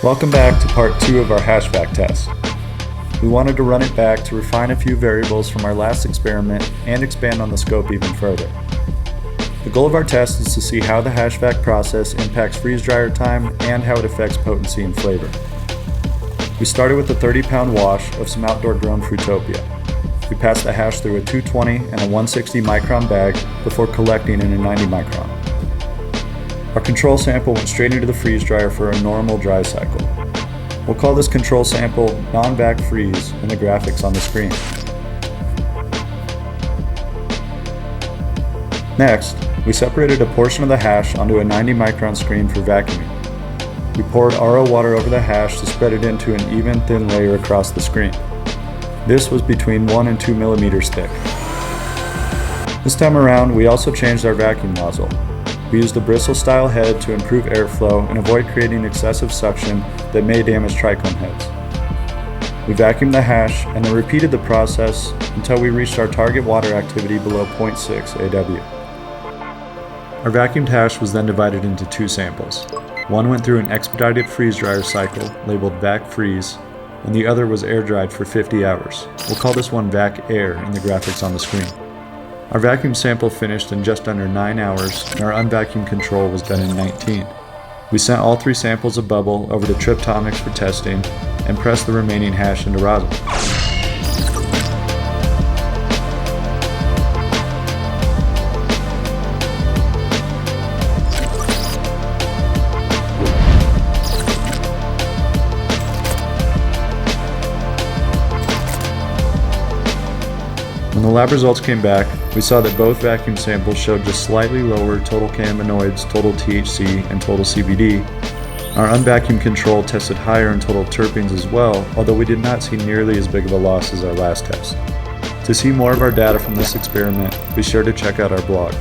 Welcome back to part 2 of our HashVac test. We wanted to run it back to refine a few variables from our last experiment and expand on the scope even further. The goal of our test is to see how the HashVac process impacts freeze-dryer time and how it affects potency and flavor. We started with a 30-pound wash of some outdoor-grown Fruitopia. We passed the hash through a 220 and a 160 micron bag before collecting in a 90 micron. Our control sample went straight into the freeze dryer for a normal dry cycle. We'll call this control sample non-vac freeze in the graphics on the screen. Next, we separated a portion of the hash onto a 90 micron screen for vacuuming. We poured RO water over the hash to spread it into an even thin layer across the screen. This was between 1 and 2 millimeters thick. This time around, we also changed our vacuum nozzle. We used a bristle-style head to improve airflow and avoid creating excessive suction that may damage trichome heads. We vacuumed the hash and then repeated the process until we reached our target water activity below 0.6 AW. Our vacuumed hash was then divided into 2 samples. One went through an expedited freeze-dryer cycle labeled vac freeze, and the other was air-dried for 50 hours. We'll call this one vac air in the graphics on the screen. Our vacuum sample finished in just under 9 hours, and our unvacuumed control was done in 19. We sent all 3 samples of bubble over to Triptomics for testing, and pressed the remaining hash into rosin. When the lab results came back, we saw that both vacuum samples showed just slightly lower total cannabinoids, total THC, and total CBD. Our unvacuumed control tested higher in total terpenes as well, although we did not see nearly as big of a loss as our last test. To see more of our data from this experiment, be sure to check out our blog.